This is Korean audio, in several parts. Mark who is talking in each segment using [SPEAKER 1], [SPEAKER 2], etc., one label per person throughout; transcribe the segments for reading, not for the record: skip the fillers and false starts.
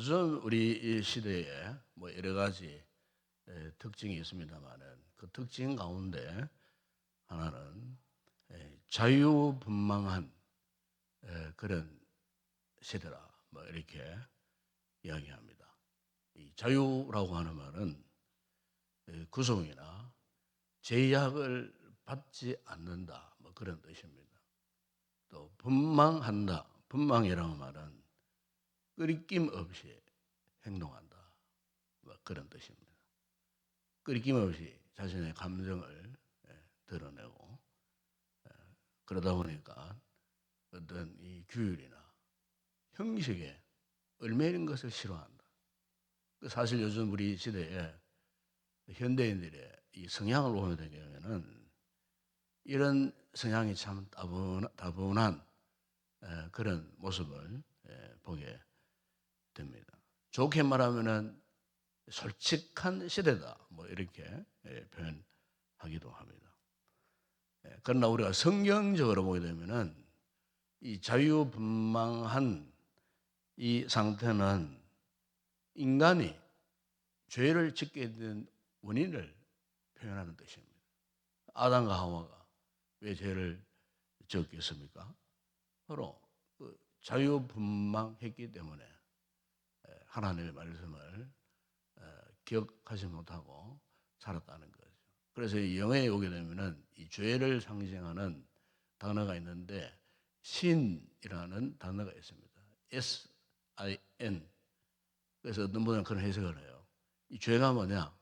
[SPEAKER 1] 요즘 우리 이 시대에 뭐 여러 가지 특징이 있습니다만은 그 특징 가운데 하나는 자유분방한 그런 시대라 뭐 이렇게 이야기합니다. 이 자유라고 하는 말은 구속이나 제약을 받지 않는다 뭐 그런 뜻입니다. 또 분방한다. 분방이라는 말은 끄리낌 없이 행동한다. 뭐 그런 뜻입니다. 끄리낌 없이 자신의 감정을 드러내고 그러다 보니까 어떤 이 규율이나 형식에 얽매이는 것을 싫어한다. 사실 요즘 우리 시대에 현대인들의 이 성향을 보게 되면은 이런 성향이 참 다분한 그런 모습을 보게 됩니다. 좋게 말하면은 솔직한 시대다. 뭐 이렇게 표현하기도 합니다. 그러나 우리가 성경적으로 보게 되면은 이 자유분방한 이 상태는 인간이 죄를 짓게 된 원인을 표현하는 뜻입니다. 아담과 하와가 왜 죄를 지었겠습니까? 서로 그 자유분방했기 때문에 하나님의 말씀을 기억하지 못하고 살았다는 거죠. 그래서 영어에 오게 되면은 이 죄를 상징하는 단어가 있는데 신이라는 단어가 있습니다. S-I-N. 그래서 어떤 분은 그런 해석을 해요. 이 죄가 뭐냐?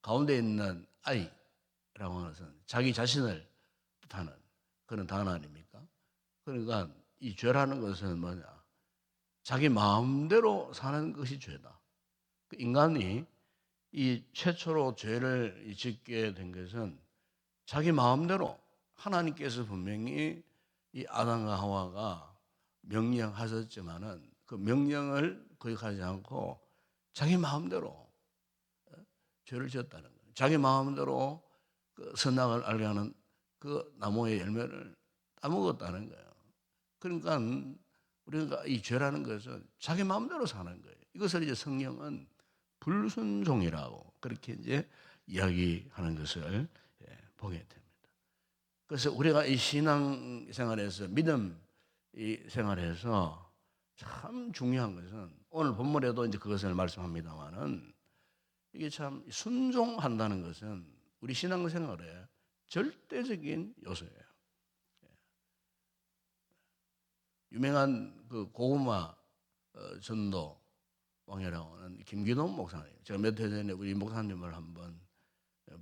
[SPEAKER 1] 가운데 있는 I라고 하는 것은 자기 자신을 뜻하는 그런 단어 아닙니까? 그러니까 이 죄라는 것은 뭐냐? 자기 마음대로 사는 것이 죄다. 인간이 이 최초로 죄를 짓게 된 것은 자기 마음대로 하나님께서 분명히 이 아담과 하와가 명령하셨지만은 그 명령을 거역하지 않고 자기 마음대로 죄를 지었다는 거예요. 자기 마음대로 그 선악을 알게 하는 그 나무의 열매를 따먹었다는 거예요. 그러니까 우리가 이 죄라는 것은 자기 마음대로 사는 거예요. 이것을 이제 성경은 불순종이라고 그렇게 이제 이야기하는 것을 보게 됩니다. 그래서 우리가 이 신앙 생활에서 믿음 이 생활에서 참 중요한 것은 오늘 본문에도 이제 그것을 말씀합니다만은 이게 참 순종한다는 것은 우리 신앙 생활의 절대적인 요소예요. 유명한 그 고구마 전도 왕이라고 하는 김기동 목사님. 제가 몇 해 전에 우리 목사님을 한번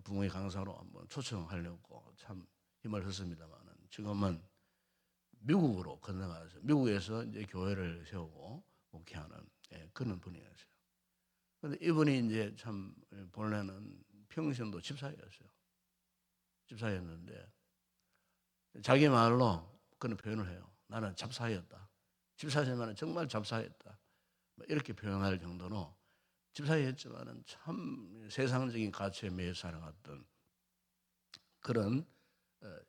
[SPEAKER 1] 붕의 강사로 한번 초청하려고 참 힘을 썼습니다만은 지금은 미국으로 건너가서 미국에서 이제 교회를 세우고 목회하는 그런 분이었어요. 그런데 이분이 이제 참 본래는 평신도 집사였어요. 집사였는데 자기 말로 그런 표현을 해요. 나는 잡사였다. 집사지만은 정말 잡사였다. 이렇게 표현할 정도로 집사였지만은 참 세상적인 가치에 매여 살아갔던 그런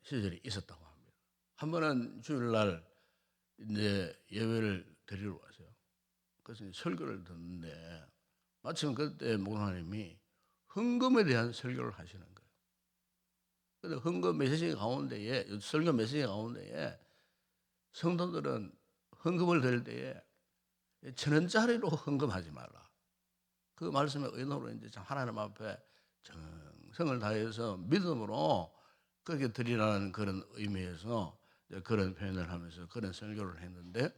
[SPEAKER 1] 시절이 있었다고 합니다. 한 번은 주일날 이제 예배를 드리러 왔어요. 그래서 설교를 듣는데 마침 그때 목사님이 헌금에 대한 설교를 하시는 거예요. 그런데 헌금 메시지 가운데에 설교 메시지 가운데에 성도들은 헌금을 드릴 때에 1,000원짜리로 헌금하지 말라. 그 말씀의 의도로 이제 하나님 앞에 정성을 다해서 믿음으로 그렇게 드리라는 그런 의미에서 그런 표현을 하면서 그런 설교를 했는데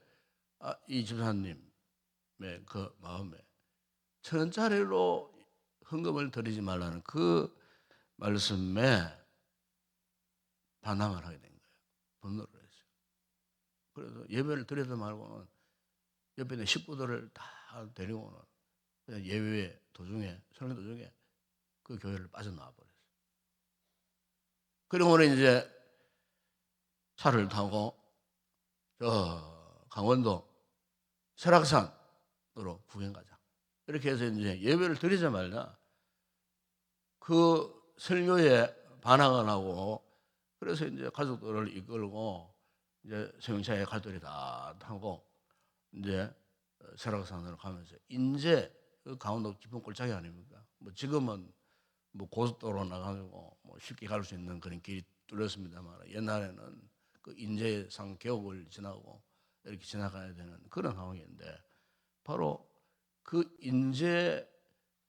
[SPEAKER 1] 이 집사님의 그 마음에 1,000원짜리로 헌금을 드리지 말라는 그 말씀에 반항을 하게 된 거예요. 분노를 했어요. 그래서 예배를 드리다 말고는 옆에 있는 식구들을 다 데리고는 그냥 예배 도중에 설교 도중에 그 교회를 빠져나와 버렸어요. 그리고는 이제 차를 타고 저 강원도 설악산으로 구경 가자. 이렇게 해서 이제 예배를 드리자마자 그 설교에 반항을 하고 그래서 이제 가족들을 이끌고 이제 승용차에 가족들이 다 타고 이제 설악산으로 가면서 인제 그 강원도 깊은 골짜기 아닙니까? 뭐 지금은 뭐 고속도로 나가지고 뭐 쉽게 갈 수 있는 그런 길이 뚫렸습니다만 옛날에는 그 인제산 계곡을 지나고 이렇게 지나가야 되는 그런 상황인데 바로 그 인제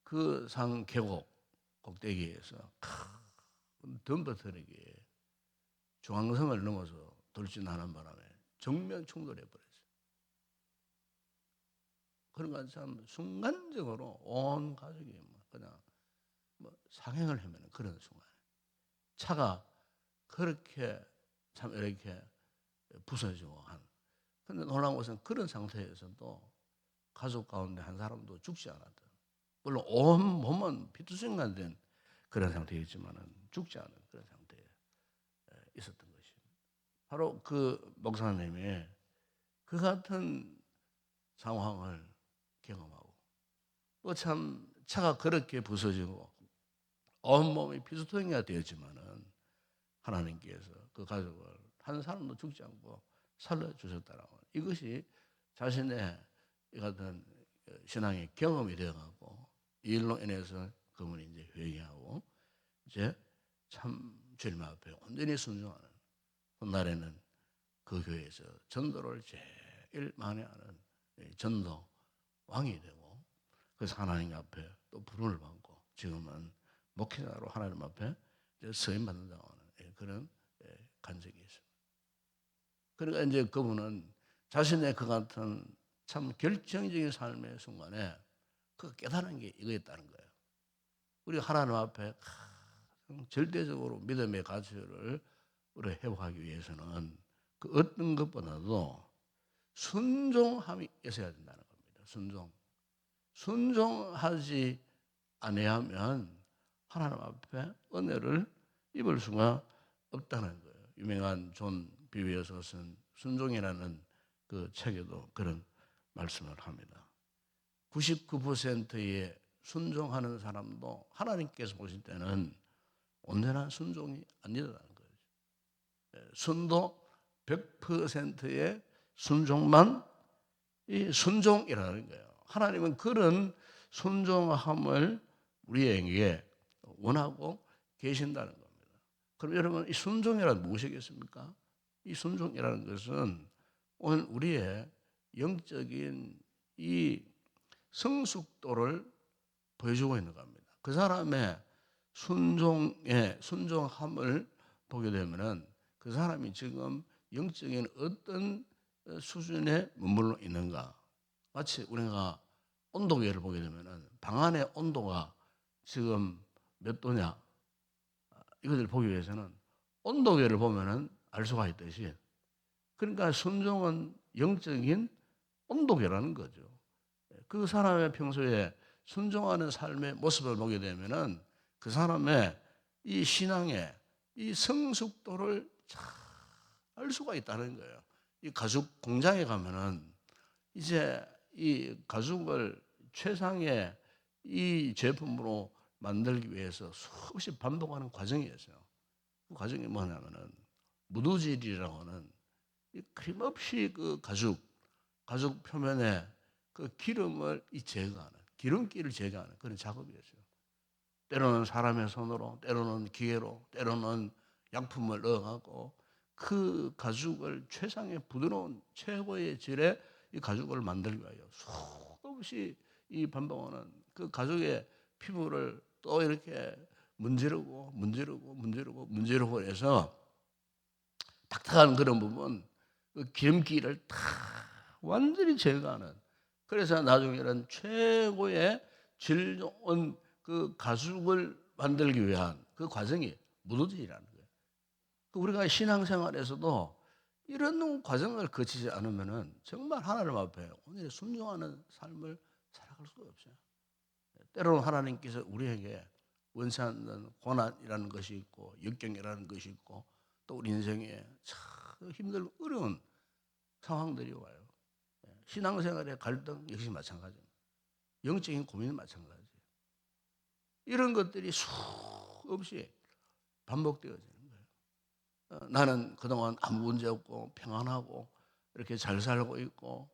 [SPEAKER 1] 그 산 계곡 꼭대기에서 큰 덤버터리게 중앙선을 넘어서 돌진하는 바람에 정면 충돌해 버렸어요. 그러니까 참 순간적으로 온 가족이 그냥 뭐 상행을 하면 그런 순간 차가 그렇게 참 이렇게 부서지고 한. 근데 놀라운 것은 그런 상태에서도 가족 가운데 한 사람도 죽지 않았다. 물론 온 몸은 피투성이된 그런 상태였지만은 죽지 않은 그런 상태에 있었던 것입니다. 바로 그 목사님이 그 같은 상황을 경험하고 또 참 차가 그렇게 부서지고 온몸이 피투성이가 되었지만은 하나님께서 그 가족을 한 사람도 죽지 않고 살려주셨다라고. 이것이 자신의 이 같은 신앙의 경험이 되어가고 이 일로 인해서 그분이 이제 회개하고 이제 참 주님 앞에 온전히 순종하는 훗날에는 그 교회에서 전도를 제일 많이 하는 전도 왕이 되고 그래서 하나님 앞에 또 부름을 받고 지금은 목회자로 하나님 앞에 서임 받는다고 하는 그런 간증이 있습니다. 그러니까 이제 그분은 자신의 그 같은 참 결정적인 삶의 순간에 그 깨달은 게 이거였다는 거예요. 우리 하나님 앞에 절대적으로 믿음의 가치를 우리 회복하기 위해서는 그 어떤 것보다도 순종함이 있어야 된다는 겁니다. 순종하지 아니하면 하나님 앞에 은혜를 입을 수가 없다는 거예요. 유명한 존 비비어서 쓴 순종이라는 그 책에도 그런 말씀을 합니다. 99%의 순종하는 사람도 하나님께서 보실 때는 온전한 순종이 아니라는 거예요. 순도 100%의 순종만 이 순종이라는 거예요. 하나님은 그런 순종함을 우리에게 원하고 계신다는 겁니다. 그럼 여러분 이 순종이란 무엇이겠습니까? 이 순종이라는 것은 오늘 우리의 영적인 이 성숙도를 보여주고 있는 겁니다. 그 사람의 순종함을 보게 되면은 그 사람이 지금 영적인 어떤 수준에 머물러 있는가. 마치 우리가 온도계를 보게 되면은 방 안의 온도가 지금 몇 도냐 이것을 보기 위해서는 온도계를 보면은 알 수가 있듯이 그러니까 순종은 영적인 온도계라는 거죠. 그 사람의 평소에 순종하는 삶의 모습을 보게 되면은 그 사람의 이 신앙의 이 성숙도를 잘 알 수가 있다는 거예요. 이 가죽 공장에 가면은 이제 이 가죽을 최상의 이 제품으로 만들기 위해서 수없이 반복하는 과정이 있어요. 그 과정이 뭐냐면은 무두질이라고 하는 끊임없이 그 가죽 표면에 그 기름을 제거하는 기름기를 제거하는 그런 작업이었어요. 때로는 사람의 손으로, 때로는 기계로, 때로는 약품을 넣어가고 그 가죽을 최상의 부드러운 최고의 질의 이 가죽을 만들기 위하여 수없이 이 반복하는 그 가죽의 피부를 또 이렇게 문지르고 해서 딱딱한 그런 부분 그 기름기를 다 완전히 제거하는 그래서 나중에는 최고의 질 좋은 그 가죽을 만들기 위한 그 과정이 무도질이라는 거예요. 우리가 신앙생활에서도 이런 과정을 거치지 않으면은 정말 하나님 앞에 오늘 순종하는 삶을 살아갈 수가 없어요. 때로는 하나님께서 우리에게 원하는 고난이라는 것이 있고 역경이라는 것이 있고 또 우리 인생에 참 힘들고 어려운 상황들이 와요. 신앙생활의 갈등 역시 마찬가지입니다. 영적인 고민은 마찬가지예요. 이런 것들이 수없이 반복되어지는 거예요. 나는 그동안 아무 문제 없고 평안하고 이렇게 잘 살고 있고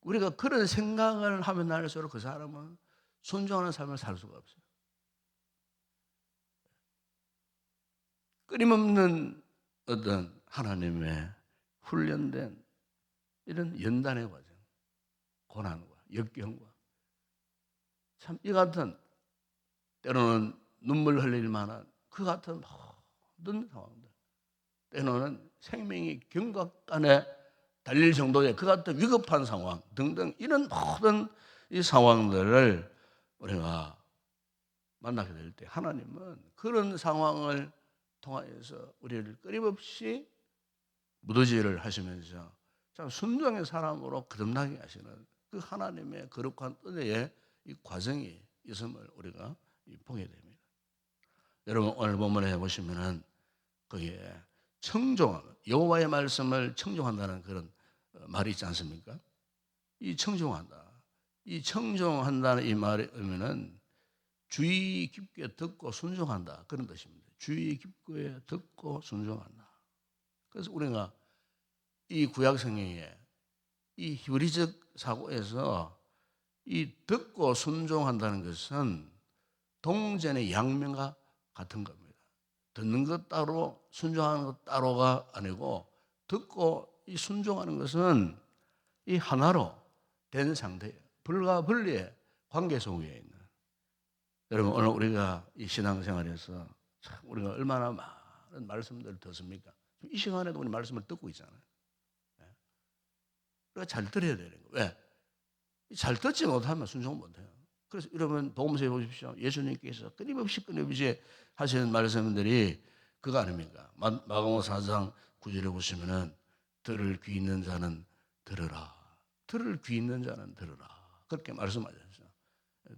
[SPEAKER 1] 우리가 그런 생각을 하면 할수록 그 사람은 순종하는 삶을 살 수가 없어요. 끊임없는 어떤 하나님의 훈련된 이런 연단의 과정, 고난과 역경과 참 이 같은 때로는 눈물 흘릴 만한 그 같은 모든 상황들, 때로는 생명이 경각간에 달릴 정도의 그 같은 위급한 상황 등등 이런 모든 이 상황들을 우리가 만나게 될 때 하나님은 그런 상황을 통하여서 우리를 끊임없이 무더지를 하시면서 참 순종의 사람으로 거듭나게 하시는 그 하나님의 거룩한 은혜의 이 과정이 있음을 우리가 보게 됩니다. 여러분 오늘 본문에 보시면은 거기에 청종함, 여호와의 말씀을 청종한다는 그런 말이 있지 않습니까? 이 청종한다. 이 청종한다는 이 말의 의미는 주의 깊게 듣고 순종한다 그런 뜻입니다. 주의 깊게 듣고 순종한다. 그래서 우리가 이 구약 성경에 이 히브리적 사고에서 이 듣고 순종한다는 것은 동전의 양면과 같은 겁니다. 듣는 것 따로 순종하는 것 따로가 아니고 듣고 이 순종하는 것은 이 하나로 된 상태예요. 불과 분리의 관계 속에 있는. 여러분 오늘 우리가 이 신앙생활에서 참 우리가 얼마나 많은 말씀들을 듣습니까? 이 시간에도 우리 말씀을 듣고 있잖아요. 우리가 잘 들어야 되는 거예요. 왜? 잘 듣지 못하면 순종 못해요. 그래서 여러분 복음서에 보십시오. 예수님께서 끊임없이 하시는 말씀들이 그거 아닙니까? 마가복음 4장 9절에 보시면은 들을 귀 있는 자는 들으라. 들을 귀 있는 자는 들으라. 그렇게 말씀하셨어요.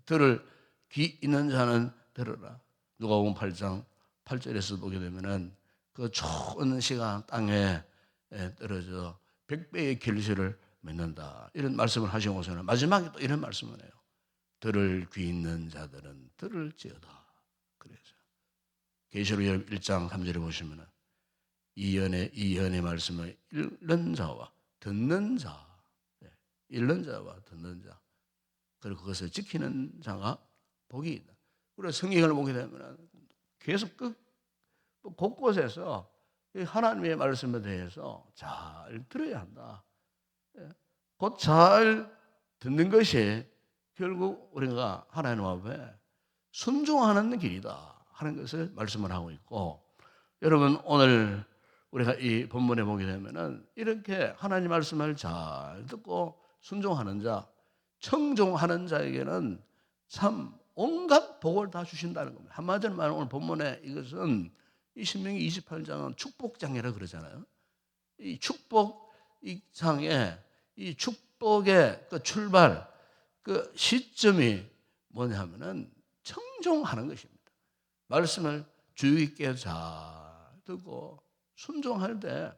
[SPEAKER 1] 들을 귀 있는 자는 들으라. 누가복음 8장 8절에서 보게 되면은 그 좋은 시간 땅에 떨어져 100배의 결실을 맺는다. 이런 말씀을 하시고서는 마지막에 또 이런 말씀을 해요. 들을 귀 있는 자들은 들을지어다. 그래서 계시록 1장 3절에 보시면은 이 연의 말씀을 읽는 자와 듣는 자, 읽는 자와 듣는 자, 그리고 그것을 지키는 자가 복이 있다. 우리가 성경을 보게 되면 계속 곳곳에서 하나님의 말씀에 대해서 잘 들어야 한다. 곧 잘 듣는 것이 결국 우리가 하나님 앞에 순종하는 길이다 하는 것을 말씀을 하고 있고, 여러분 오늘 우리가 이 본문에 보게 되면은 이렇게 하나님 말씀을 잘 듣고 순종하는 자, 청종하는 자에게는 참 온갖 복을 다 주신다는 겁니다. 한마디로 말하면 오늘 본문에 이것은 이 신명기 28장은 축복장이라 그러잖아요. 이 축복 이 장에 이 축복의 그 출발 그 시점이 뭐냐면은 청종하는 것입니다. 말씀을 주의 깊게 잘 듣고 순종할 때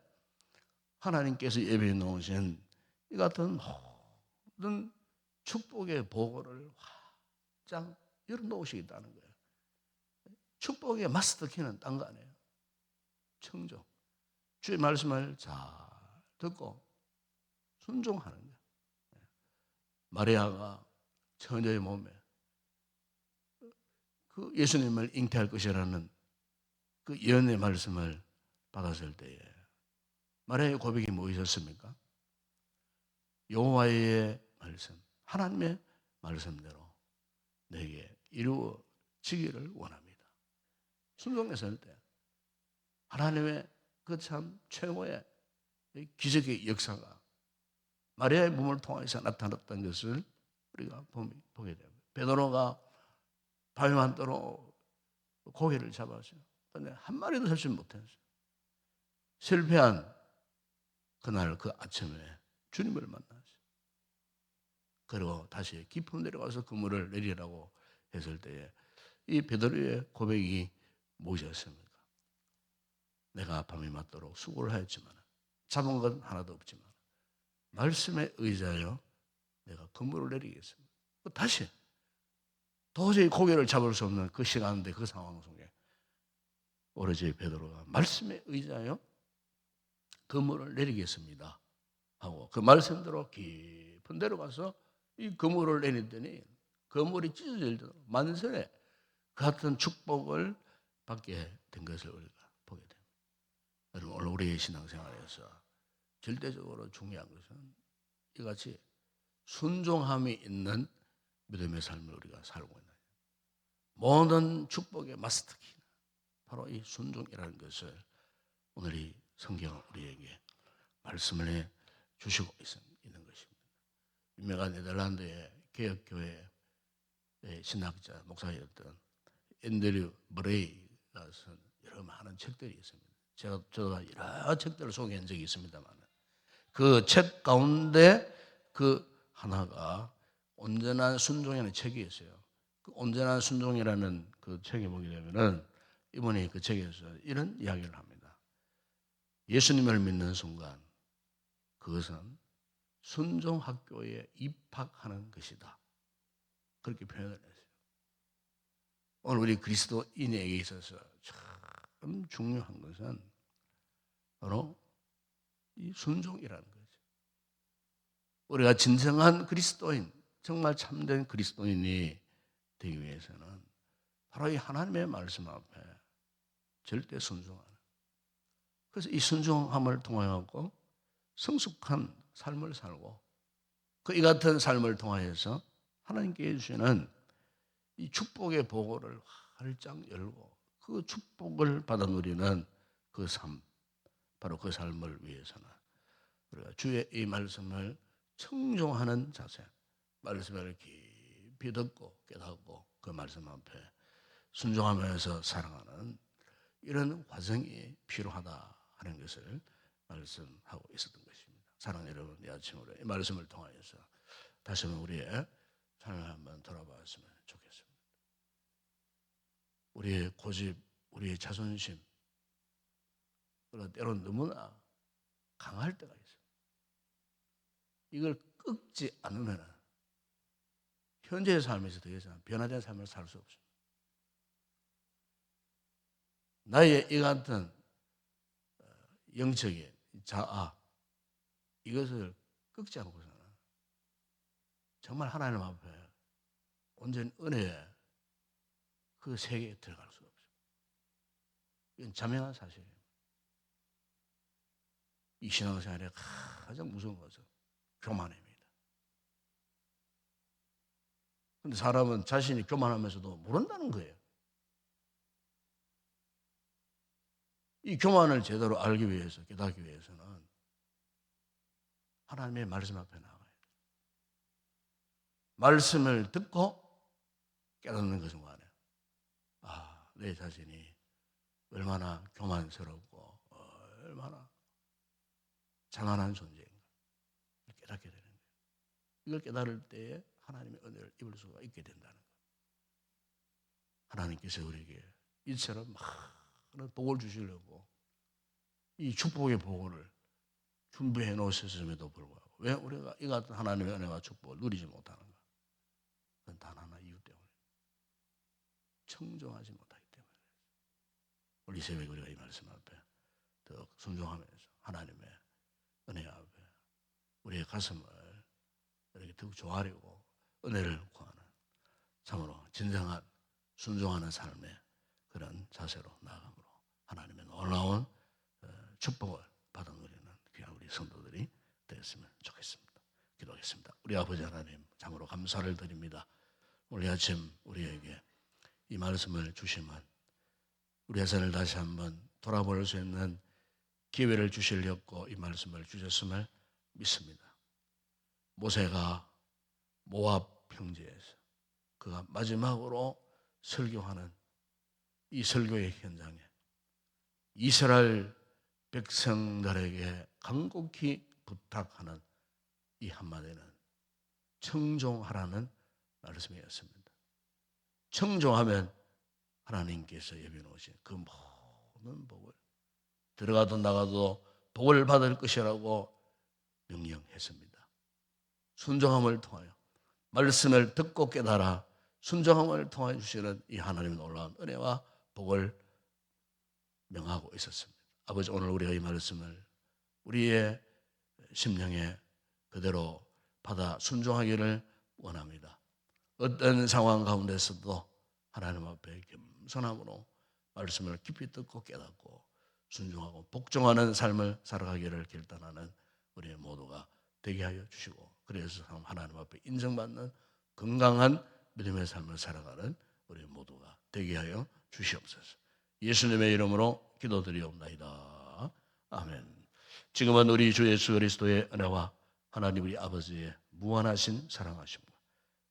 [SPEAKER 1] 하나님께서 예비해 놓으신 이 같은 모든 축복의 보고를 확장 열어놓으시겠다는 거예요. 축복의 마스터키는 딴 거 아니에요. 청종. 주의 말씀을 잘 듣고 순종하는 거예요. 마리아가 처녀의 몸에 그 예수님을 잉태할 것이라는 그 예언의 말씀을 받았을 때에 마리아의 고백이 무엇이었습니까? 여호와의 말씀, 하나님의 말씀대로 내게 이루어지기를 원합니다. 순종했을 때 하나님의 그 참 최고의 기적의 역사가 마리아의 몸을 통해서 나타났던 것을 우리가 보게 됩니다. 베드로가 밤낮도록 고기를 잡았어요. 그런데 한 마리도 잡지 못했어요. 실패한 그날 그 아침에 주님을 만났어요. 그리고 다시 깊은 내려가서 그물을 내리라고 했을 때에 이 베드로의 고백이 무엇이었습니까? 내가 밤이 맞도록 수고를 하였지만 잡은 건 하나도 없지만 말씀에 의지하여 내가 그물을 내리겠습니다. 다시 도저히 고개를 잡을 수 없는 그 시간인데 그 상황 속에 오로지 베드로가 말씀에 의지하여 그물을 내리겠습니다 하고 그 말씀대로 깊은 깊은 데로 가서 이 그물을 내렸더니 그물이 찢어질 정도로 만선에 그 같은 축복을 받게 된 것을 우리가 보게 됩니다. 여러분, 오늘 우리의 신앙생활에서 절대적으로 중요한 것은 이같이 순종함이 있는 믿음의 삶을 우리가 살고 있는 모든 축복의 마스터키 바로 이 순종이라는 것을 오늘 이 성경은 우리에게 말씀을 해 주시고 있는 것입니다. 유명한 네덜란드의 개혁교회 신학자 목사였던 앤드류 머레이가 쓴 여러 많은 책들이 있습니다. 저도 여러 책들을 소개한 적이 있습니다만 그 책 가운데 그 하나가 온전한 순종이라는 책이 있어요. 그 온전한 순종이라는 그 책에 보게 되면은 이분이 그 책에서 이런 이야기를 합니다. 예수님을 믿는 순간 그것은 순종학교에 입학하는 것이다. 그렇게 표현을 했어요. 오늘 우리 그리스도인에게 있어서 참 중요한 것은 바로 이 순종이라는 거죠. 우리가 진정한 그리스도인, 정말 참된 그리스도인이 되기 위해서는 바로 이 하나님의 말씀 앞에 절대 순종하는. 그래서 이 순종함을 통하여 성숙한 삶을 살고 그 이 같은 삶을 통하여서 하나님께 주시는 이 축복의 보고를 활짝 열고 그 축복을 받아 누리는 그 삶, 바로 그 삶을 위해서는 우리가 주의 이 말씀을 청종하는 자세, 말씀을 깊이 듣고 깨닫고 그 말씀 앞에 순종하면서 살아가는 이런 과정이 필요하다 하는 것을 말씀하고 있었던 것입니다. 사랑하는 여러분, 이 아침으로 이 말씀을 통하여서 다시 한번 우리의 삶을 한번 돌아봤으면 좋겠습니다. 우리의 고집, 우리의 자존심, 그러나 때로는 너무나 강할 때가 있어요. 이걸 꺾지 않으면 현재의 삶에서 더 이상 변화된 삶을 살 수 없습니다. 나의 이 같은 영적인 자아, 이것을 꺾지 않고서는 정말 하나님 앞에 온전히 은혜의 그 세계에 들어갈 수가 없습니다. 이건 자명한 사실이에요. 이 신앙생활에 가장 무서운 것은 교만입니다. 그런데 사람은 자신이 교만하면서도 모른다는 거예요. 이 교만을 제대로 알기 위해서, 깨닫기 위해서는 하나님의 말씀 앞에 나가야 돼요. 말씀을 듣고 깨닫는 것은 뭐하냐? 아, 내 자신이 얼마나 교만스럽고 얼마나 자만한 존재인가 깨닫게 되는 거예요. 이걸 깨달을 때에 하나님의 은혜를 입을 수가 있게 된다는 거예요. 하나님께서 우리에게 이처럼 많은 복을 주시려고 이 축복의 복을 준비해 놓으셨음에도 불구하고 왜 우리가 이 같은 하나님의 은혜와 축복을 누리지 못하는가? 그건 단 하나 이유 때문에 청정하지 못하기 때문에. 우리 새벽에 우리가 이 말씀 앞에 더 순종하면서 하나님의 은혜 앞에 우리의 가슴을 이렇게 더욱 조아리고 은혜를 구하는 참으로 진정한 순종하는 삶의 그런 자세로 나아감으로 하나님의 놀라운 축복을 받아 누리는 귀한 우리 성도들이 되었으면 좋겠습니다. 기도하겠습니다. 우리 아버지 하나님, 참으로 감사를 드립니다. 오늘 아침 우리에게 이 말씀을 주시면 우리의 삶을 다시 한번 돌아볼 수 있는 기회를 주시려고 이 말씀을 주셨음을 믿습니다. 모세가 모압 평지에서 그가 마지막으로 설교하는 이 설교의 현장에 이스라엘 백성들에게 간곡히 부탁하는 이 한마디는 청종하라는 말씀이었습니다. 청종하면 하나님께서 예비해 놓으신 그 모든 복을 들어가도 나가도 복을 받을 것이라고 명령했습니다. 순종함을 통하여 말씀을 듣고 깨달아 순종함을 통하여 주시는 이 하나님의 놀라운 은혜와 복을 명하고 있었습니다. 아버지, 오늘 우리가 이 말씀을 우리의 심령에 그대로 받아 순종하기를 원합니다. 어떤 상황 가운데서도 하나님 앞에 겸손함으로 말씀을 깊이 듣고 깨닫고 순종하고 복종하는 삶을 살아가기를 결단하는 우리 모두가 되게 하여 주시고, 그래서 하나님 앞에 인정받는 건강한 믿음의 삶을 살아가는 우리 모두가 되게 하여 주시옵소서. 예수님의 이름으로 기도드리옵나이다. 아멘. 지금은 우리 주 예수 그리스도의 은혜와 하나님 우리 아버지의 무한하신 사랑하심과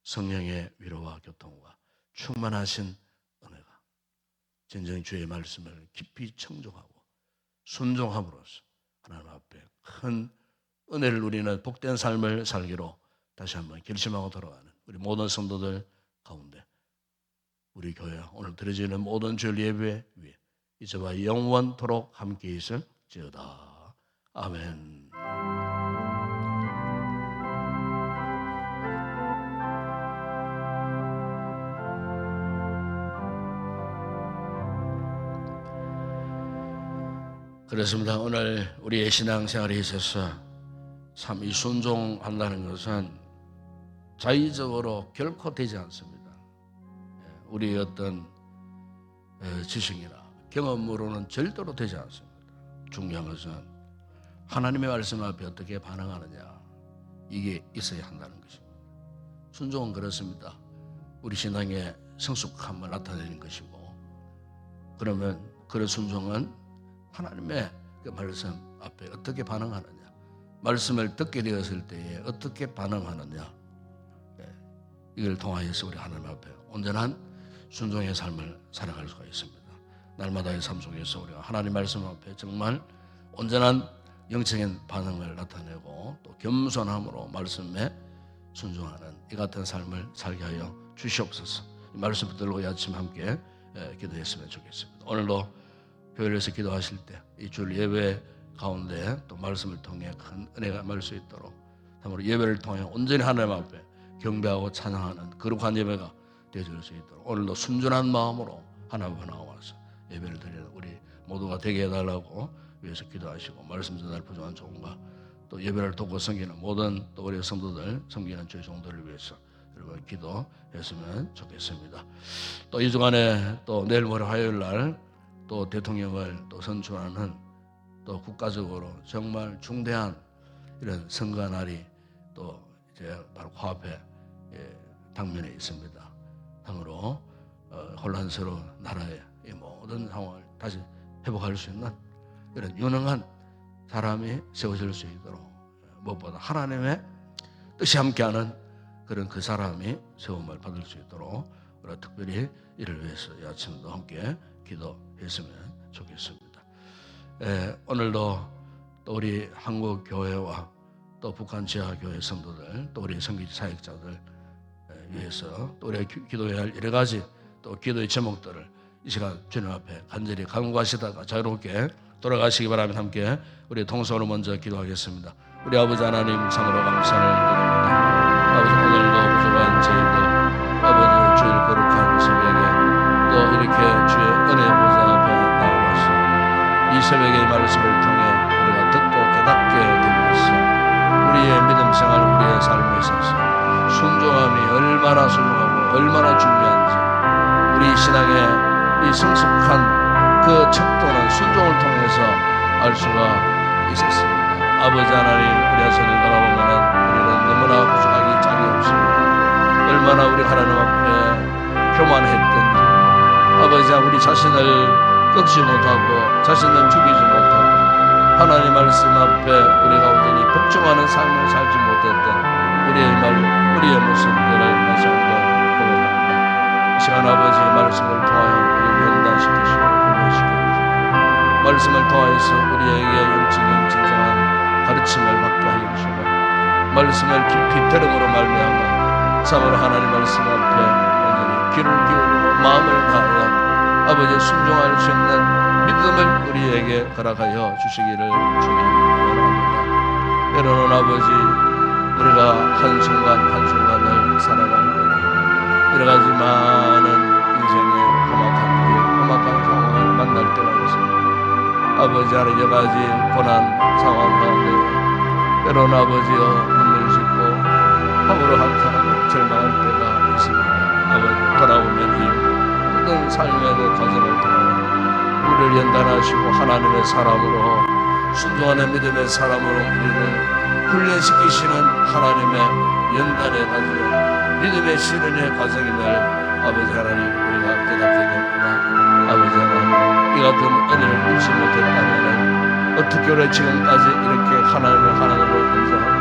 [SPEAKER 1] 성령의 위로와 교통과 충만하신 은혜가 진정 주의 말씀을 깊이 청종하고 순종함으로써 하나님 앞에 큰 은혜를 누리는 복된 삶을 살기로 다시 한번 결심하고 돌아가는 우리 모든 성도들 가운데 우리 교회 오늘 드려지는 모든 주일 예배 위에 이제와 영원토록 함께 있을지어다. 아멘. 그렇습니다. 오늘 우리의 신앙생활에 있어서 참 이 순종한다는 것은 자의적으로 결코 되지 않습니다. 우리의 어떤 지식이나 경험으로는 절대로 되지 않습니다. 중요한 것은 하나님의 말씀 앞에 어떻게 반응하느냐, 이게 있어야 한다는 것입니다. 순종은 그렇습니다. 우리 신앙의 성숙함을 나타내는 것이고, 그러면 그런 순종은 하나님의 그 말씀 앞에 어떻게 반응하느냐, 말씀을 듣게 되었을 때에 어떻게 반응하느냐, 이걸 통하여서 우리 하나님 앞에 온전한 순종의 삶을 살아갈 수가 있습니다. 날마다의 삶 속에서 우리가 하나님 말씀 앞에 정말 온전한 영적인 반응을 나타내고 또 겸손함으로 말씀에 순종하는 이 같은 삶을 살게 하여 주시옵소서. 이 말씀 붙들고 이 아침 함께 기도했으면 좋겠습니다. 오늘도 교회에서 기도하실 때 이 주일 예배 가운데 또 말씀을 통해 큰 은혜가 임할 수 있도록, 참으로 예배를 통해 온전히 하나님 앞에 경배하고 찬양하는 거룩한 예배가 되어질 수 있도록 오늘도 순전한 마음으로 하나님 앞에 나와서 예배를 드리는 우리 모두가 되게 해달라고 위해서 기도하시고, 말씀 전할 부족한 조금과 또 예배를 돕고 섬기는 모든 또 우리 성도들, 섬기는 주의 종들을 위해서 여러분 기도했으면 좋겠습니다. 또 이 주간에 또 내일 모레 화요일 날 또 대통령을 또 선출하는 또 국가적으로 정말 중대한 이런 선거 날이 또 이제 바로 코앞에 당면에 있습니다. 참으로 혼란스러운 나라의 이 모든 상황을 다시 회복할 수 있는 이런 유능한 사람이 세워질 수 있도록, 무엇보다 하나님의 뜻이 함께하는 그런 그 사람이 세움을 받을 수 있도록 우리가 특별히 이를 위해서 이 아침도 함께 기도했으면 좋겠습니다. 오늘도 또 우리 한국 교회와 또 북한 지하 교회 성도들, 또 우리 선교 사역자들 위해서 또 우리가 기도해야 할 여러 가지 또 기도의 제목들을 이 시간 주님 앞에 간절히 간구하시다가 자유롭게 돌아가시기 바랍니다. 함께 우리 통성으로 먼저 기도하겠습니다. 우리 아버지 하나님, 참으로 감사를 드립니다. 아버지, 오늘도 부족한 저희들 아버지 주일 거룩한 새벽에 또 이렇게 주의 은혜 보좌 앞에 나와서 이 새벽의 말씀을 통해 우리가 듣고 깨닫게 된 것은 우리의 믿음 생활, 우리의 삶에 있어서 순종함이 얼마나 순종하고 얼마나 중요한지 우리 신앙의 이 성숙한 그 척도는 순종을 통해서 알 수가 있었습니다. 아버지 하나님, 우리의 손을 돌아보면 우리는 너무나 부족하기 짝이 없습니다. 얼마나 우리 하나님 앞에 교만했던지, 아버지, 우리 자신을 꺾지 못하고 자신을 죽이지 못하고 하나님 말씀 앞에 우리가 온전히 복종하는 삶을 살지 못했던 우리의 모습들을 다시 한번 고백합니다. 이 시간 아버지 말씀을 통하여 우리를 연단시키시고 훈련시켜주시고, 말씀을 통하여서 우리에게 영적인 진정한 가르침을 받게 하여 주시고, 말씀을 깊이 들음으로 말미암아 참으로 하나님 말씀 앞에 온전히 귀를 기울이고 마음을 다하여 아버지의 순종할 수 있는 믿음을 우리에게 허락하여 주시기를 주님 원합니다. 때로는 아버지, 우리가 한순간 한순간을 살아갈 때 여러 가지 많은 인생의 험악한 상황을 만날 때가 있습니다. 아버지, 여러 가지 고난 상황 가운데 때로는 아버지여 눈물 짓고 함으로 한탄하고 절망할 때가 있습니다. 아버지, 돌아오면 이 모든 삶의 그 과정을 통하여 우리를 연단하시고 하나님의 사람으로, 순종하는 믿음의 사람으로 우리를 훈련시키시는 하나님의 연단의 과정, 믿음의 실현의 과정임을 아버지 하나님 우리가 깨닫게 되구나. 아버지 하나님, 이 같은 은혜를 잊지 못했다면 어떻게 우리 지금까지 이렇게 하나님으로 인정하고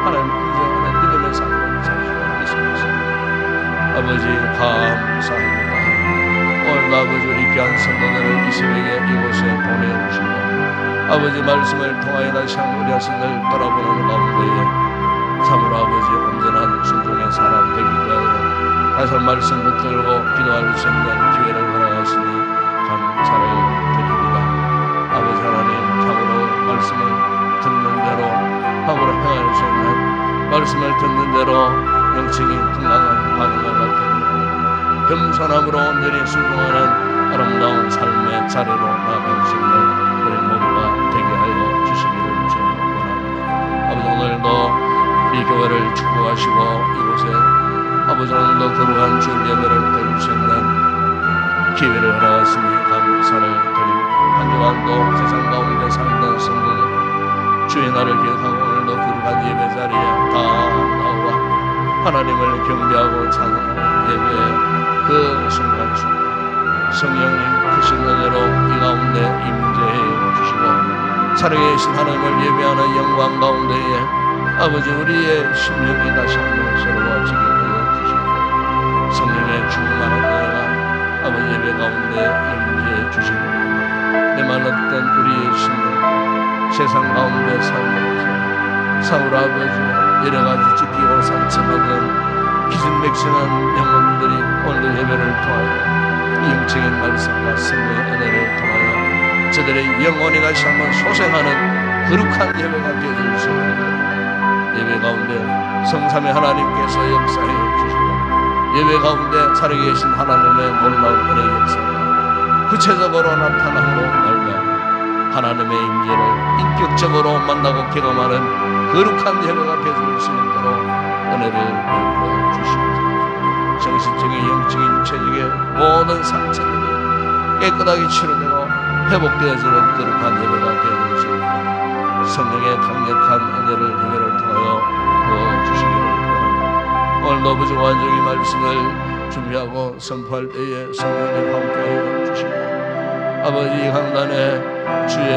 [SPEAKER 1] 하나님 인정하는 믿음의 삶을 살 수가 있습니다. 아버지 감사합니다. 오늘도 아버지 우리 귀한 성도들을 이 새벽에 이곳에 보내주시고 아버지 말씀을 통하여 다시 한번 우리 자신을 돌아보는 가운데에 참으로 아버지 온전한 순종의 사람 되기 위하여 다시 한 말씀 붙들고 기도할 수 있는 기회를 허락하시니 감사를 드립니다. 아버지 하나님, 참으로 말씀을 듣는 대로 함으로 행할 수 있는, 말씀을 듣는 대로 영적인 건강한 반응을 갖고 겸손함으로 온전히 순종하는 아름다운 삶의 자리로 나아갈 수 있는 우리 모두가 되게 하여 주시기를 주님 원합니다. 아버지, 오늘도 우리 교회를 축복하시고 이곳에 아버지 오늘도 거룩한 주일 예배를 드릴 수 있는 기회를 허락하시니 감사를 드립니다. 한 주간도 세상 가운데 살던 성도들 주의 날을 기억하고 오늘도 거룩한 예배 자리에 다 나와 하나님을 경배하고 찬양하는 예배의 그 순간순간 성령님 크신 은혜로 이 가운데 임재해 주시고 살아계신 하나님을 예배하는 영광 가운데에 아버지 우리의 심령이 다시 한번 새로워지게 하여 주시고 성령의 충만한 은혜가 아버지 예배 가운데 임재해 주시고 메말랐던 우리의 심령 세상 가운데 살면서 사울 아버지 여러가지 찢기고 상처받은 기진맥진한 영혼들이 오늘 예배를 통하여 영적인 말씀과 성령의 은혜를 통하여 저들의 영혼이 다시 한번 소생하는 거룩한 예배가 되어질 수 있는 예배 가운데 성삼의 하나님께서 역사해 주시고 예배 가운데 살아계신 하나님의 놀라운 은혜의 역사가 구체적으로 나타남으로 말미암아 하나님의 임재를 인격적으로 만나고 경험하는 거룩한 예배가 되어질 수 있도록 은혜를 베풀어 주시옵소서. 정신적인, 영적인, 육체적인 모든 상처들이 깨끗하게 치료되고 회복되어지는 거룩한 예배가 되어질 수 있는 성령의 강력한 예배를 통하여 부어주시기를 원합니다. 오늘도 아버지 완전히 말씀을 준비하고 선포할 때에 성령님 함께하여 주시고 아버지 강단에 주의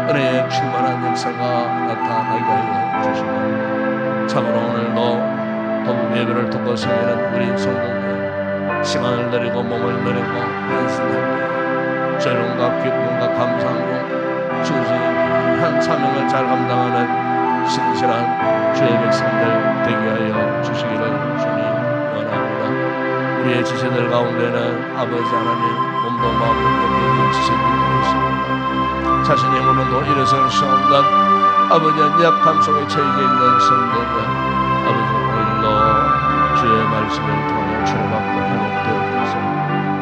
[SPEAKER 1] 은혜의 충만한 역사가 나타나게 하여 주시고 참으로 오늘도 도움 예배를 듣고 섬기는 우리 성도들 시간을 내리고 몸을 내리고 연습할 때 즐거움과 기쁨과 감사함으로 주어진 한 사명을 잘 감당하는 신실한 주의 백성들 되게 하여 주시기를 주님 원합니다. 우리의 지체들 가운데는 아버지 하나님 몸도 마음도 병든 지체들이 있습니다. 자신의 몸도 일어설 수 없는 아버지 연약함 속에 처해져 있는 성도들 아버지 주의 말씀을 통하여 치료받고 회복되어 있어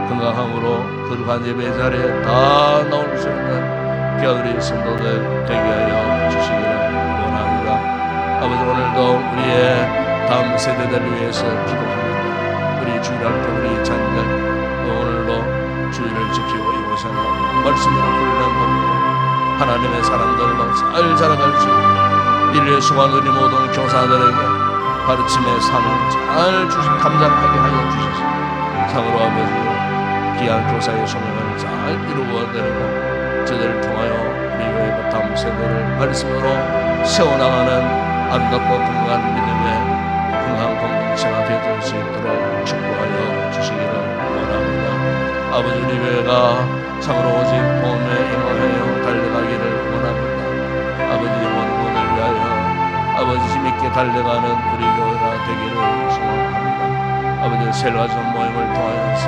[SPEAKER 1] 건강함으로 거룩한 예배 자리에 다 나올 수 있는 겨울의 성도들 되게 하여 주시기를 원합니다. 아버지 오늘도 우리의 다음 세대들을 위해서 기도합니다. 우리 주일할 때 우리 자녀들 오늘도 주일을 지키고 이곳에 말씀으로 훈련하고 하나님의 사람들로 잘 자라갈 수 있는 인류의 수많은 우리 모든 교사들에게 가르침의 삶을 잘 감당하게 하여 주셔서 참으로 아버지 귀한 교사의 소명을 잘 이루어내고 저들을 통하여 우리 교회 다음 세대를 말씀으로 세워나가는 아름답고 건강한 믿음의 건강한 공동체가 되어질 수 있도록 축복하여 주시기를 원합니다. 아버지 우리 교회가 참으로 오직 봄에 영원하여 달려가기를 원합니다. 아버지 영원을 위하여 아버지 힘있게 달려가는 우리 교회가 되기를 소원합니다. 아버지 셀와전 모임을 통하여서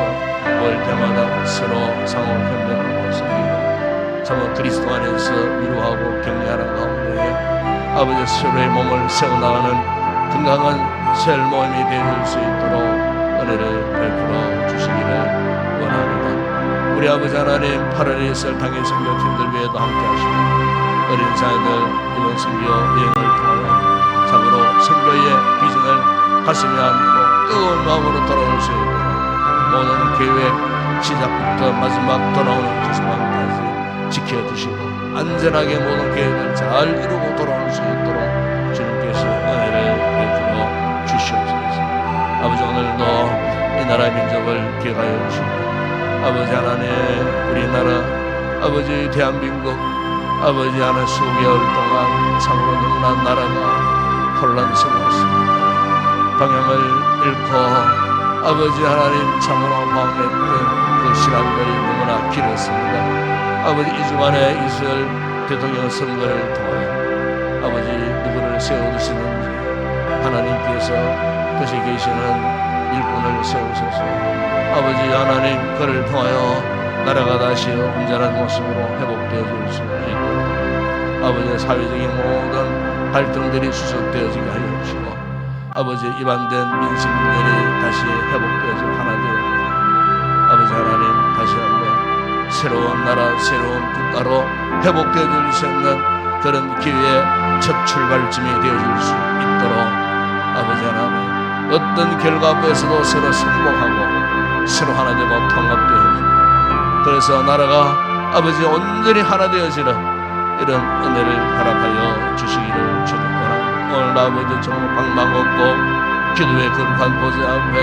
[SPEAKER 1] 올 때마다 서로 상호 협력하고 섬기고 참 그리스도 안에서 위로하고 격려하는 가운데 아버지 서로의 몸을 세워나가는 건강한 셀 모임이 되어질 수 있도록 은혜를 베풀어 주시기를 원합니다. 우리 아버지 하나님 8월의 설탕의 선교팀들 위에도 함께 하시고 어린 자녀들 이번 선교 여행을 통하여 참으로 선교의 비전을 가슴에 안고 뜨거운 마음으로 돌아올 수 있도록 모든 계획 시작부터 마지막 돌아오는 그 순간까지 지켜주시고 안전하게 모든 계획을 잘 이루고 돌아올 수 있도록 주님께서 은혜를 베풀어 주시옵소서. 아버지, 오늘도 이 나라 민족을 기억하여 주시고 아버지 하나님, 우리나라 아버지 대한민국 아버지 하나 수개월 동안 참으로 너무나 나라가 혼란스러웠습니다. 방향을 잃고 아버지 하나님 참으로 방황했던 그 시간들이 너무나 길었습니다. 아버지, 이 주간에 이스라엘 대통령 선거를 통하여 아버지 누구를 세워두시는지 하나님께서 뜻이 계시는 일꾼을 세우셔서 아버지 하나님 그를 통하여 나라가 다시 온전한 모습으로 회복되어질 수 있도록 아버지 사회적인 모든 갈등들이 수습되어지게 하여 주시고 아버지 이반된 민심들이 다시 회복되어지고 하나 되어지고 아버지 하나님 다시 한번 새로운 나라 새로운 국가로 회복되어질 수 있는 그런 기회의 첫 출발점이 되어질 수 있도록 아버지 하나님 어떤 결과 앞에서도 서로 승복하고 서로 하나 되고 통합되어지고 그래서 나라가 아버지 온전히 하나 되어지는 이런 은혜를 허락하여 주시기를 주님 원합니다. 오늘 아버지 정말 방망 없고 기도의 거룩한 보좌 앞에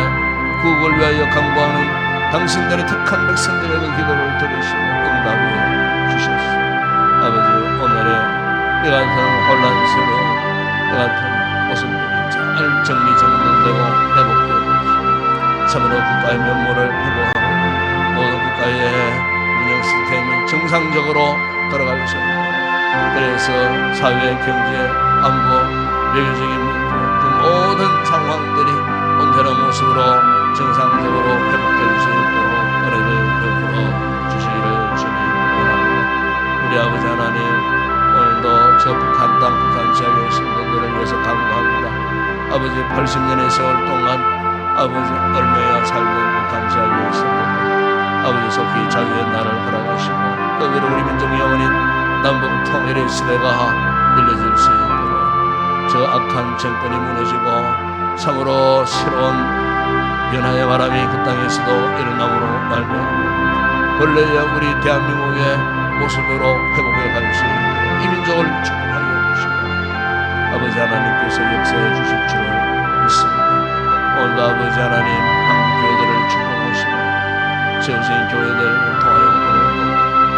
[SPEAKER 1] 국을 위하여 간구하는 당신들의 택한 백성들의 그 기도를 들으시고 응답해 주셨습니다. 아버지, 오늘의 이 같은 혼란스러운 이 같은 모습들이 잘 정리정돈되고 회복되고 참으로 국가의 면모를 회복하고 모든 국가의 운영 시스템이 정상적으로 돌아갈 수 있습니다. 그래서 사회, 경제, 안보, 외교적인 문제 그 모든 상황들이 온전한 모습으로 정상적으로 회복될 수 있도록 은혜를 베풀어 주시기를 주님 원합니다. 우리 아버지 하나님, 오늘도 저 북한 땅, 북한 지역의 신도들을 위해서 간구합니다. 아버지 80년의 세월 동안 아버지 얼마야 살던 북한 지역의 신도들 아버지 속히 자유의 날을 허락하시고 또 위로 우리 민족 영원인 남북 통일의 시대가 열려질 수 있도록 저 악한 정권이 무너지고 참으로 새로운 변화의 바람이 그 땅에서도 일어남으로 말미암아 본래의 우리 대한민국의 모습으로 회복해 갈 수 있도록 이 민족을 축복하여 주시고 아버지 하나님께서 역사해 주실 줄을 믿습니다. 오늘도 아버지 하나님 한국 교회들을 축복하시고 세우신 교회들을 통하여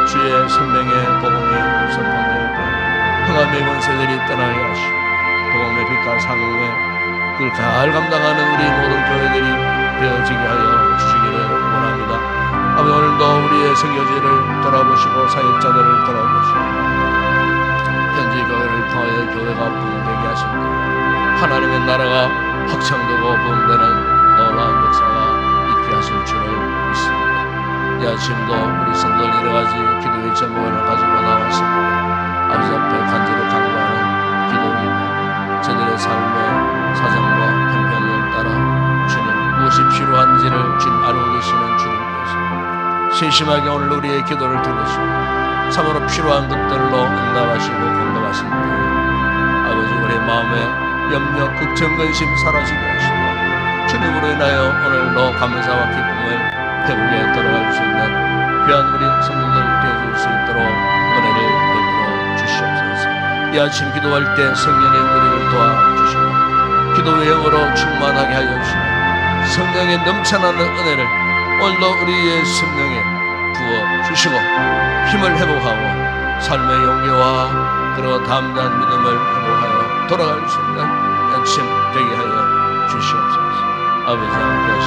[SPEAKER 1] 주의 생명의 복음이 선포될 때 흑암의 권세들이 떠나게 하시고 복음의 빛과 상응에 그걸 잘 감당하는 우리 모든 교회들이 되어지게 하여 주시기를 원합니다. 아버지, 오늘도 우리의 선교지를 돌아보시고 사역자들을 돌아보시고 현지 교회를 통하여 교회가 부흥되게 하신다. 하나님의 나라가 확장되고 부흥되는 놀라운 역사가 있게 하실 줄을 믿습니다. 이 아침도 우리 성도들 여러가지 기도의 제목을 가지고 나왔습니다. 아버지 앞에 간절히 간구하는 기도이고 저들의 삶의 사정과 형편을 따라 주님 무엇이 필요한지를 주님 알고 계시는 주님께서 세심하게 오늘 우리의 기도를 들으시고 참으로 필요한 것들로 응답하시고 공급하신 때 아버지 우리의 마음에 염려, 걱정, 근심 사라지게 하시고 주님으로 인하여 오늘도 감사와 기쁨을 회복에 돌아갈 수 있는 귀한 우리 성도들 되어줄 수 있도록 은혜를 베풀어 주시옵소서. 이 아침 기도할 때 성령의 우리를 도와주시고 기도의 영으로 충만하게 하여 주시고 성령의 넘쳐나는 은혜를 오늘도 우리의 성령에 부어주시고 힘을 회복하고 삶의 용기와 그리고 담대한 믿음을 회복하여 돌아갈 수 있는 아침 되게 하여 주시옵소서. 아버지 함께